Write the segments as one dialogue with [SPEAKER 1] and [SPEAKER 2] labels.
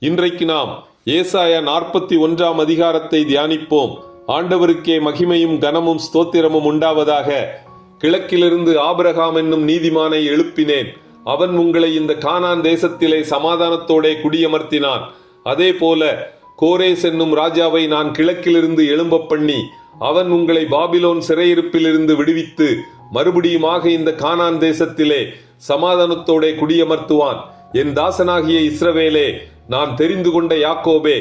[SPEAKER 1] இன்றைக்கு நாம் ஏசாயா 41 அதிகாரத்தை தியானிப்போம். ஆண்டவருக்கே மகிமையும் கனமும் ஸ்தோத்திரமும் உண்டாவதாக. கிழக்கிலிருந்து ஆபிரகாம் என்னும் நீதிமானை எழுப்பினேன். அவன் உங்களை இந்த கானான் தேசத்திலே சமாதானத்தோடே குடியமர்த்தினான். அதே போல கோரேஸ் என்னும் ராஜாவை நான் கிழக்கிலிருந்து எழும்ப பண்ணி அவன் உங்களை பாபிலோன் சிறையிருப்பிலிருந்து விடுவித்து மறுபடியுமாக இந்த கானான் தேசத்திலே சமாதானத்தோடே குடியமர்த்துவான். என் தாசனாகிய இஸ்ரவேலே, நான் தெரிந்து கொண்ட யாக்கோபே,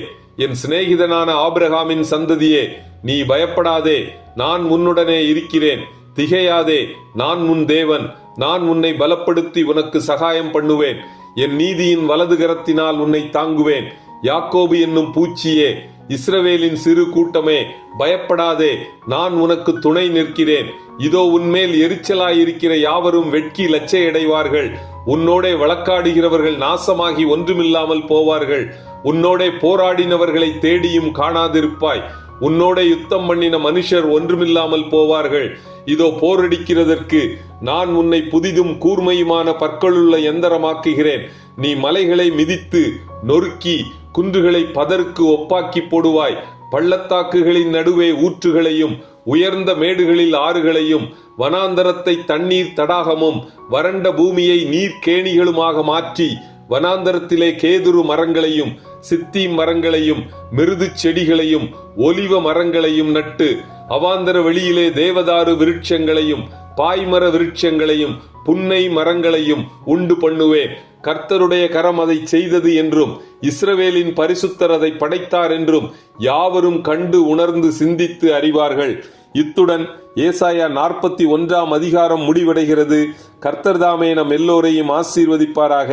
[SPEAKER 1] என் சிநேகிதனான ஆபிரகாமின் சந்ததியே, நீ பயப்படாதே, நான் உன்னுடனே இருக்கிறேன். திகையாதே, நான் உன் தேவன். நான் உன்னை பலப்படுத்தி உனக்கு சகாயம் பண்ணுவேன். என் நீதியின் வலது கரத்தினால் உன்னை தாங்குவேன். யாக்கோபு என்னும் பூச்சியே, இஸ்ரவேலின் சிறு கூட்டமே, பயப்படாதே, நான் உனக்கு துணை நிற்கிறேன். இதோ உன்மேல் எரிச்சலாயிருக்கிற யாவரும் வெட்கி லட்சையடைவார்கள். உன்னோடே வழக்காடுகிறவர்கள் நாசமாகி ஒன்றுமில்லாமல் போவார்கள். உன்னோடே போராடினவர்களை தேடியும் காணாதிருப்பாய். உன்னோட யுத்தம் பண்ணின மனுஷர் ஒன்றுமில்லாமல் போவார்கள். இதோ போரடிக்கிறதற்கு நான் உன்னை புதிதும் கூர்மையுமான பற்களுள்ள எந்திரமாக்குகிறேன். நீ மலைகளை மிதித்து நொறுக்கி குன்றுகளை பதருக்கு ஒப்பாக்கி போடுவாய். பள்ளத்தாக்குகளின் நடுவே ஊற்றுகளையும் உயர்ந்த மேடுகளில் ஆறுகளையும் வனாந்தரத்தை தண்ணீர் தடாகமும் வறண்ட பூமியை நீர்க்கேணிகளுமாக மாற்றி வனாந்தரத்திலே கேதுரு மரங்களையும் சித்தி மரங்களையும் மிருது செடிகளையும் ஒலிவ மரங்களையும் நட்டு அவாந்தர வெளியிலே தேவதாரு விருட்சங்களையும் பாய்மர விருட்சங்களையும் புன்னை மரங்களையும் உண்டு பண்ணுவேன். கர்த்தருடைய கரம் அதை செய்தது என்றும் இஸ்ரவேலின் பரிசுத்தர் அதை படைத்தார் என்றும் யாவரும் கண்டு உணர்ந்து சிந்தித்து அறிவார்கள். இத்துடன் ஏசாயா 41 அதிகாரம் முடிவடைகிறது. கர்த்தர் தாமே நம் எல்லோரையும் ஆசீர்வதிப்பாராக.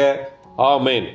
[SPEAKER 1] ஆமேன்.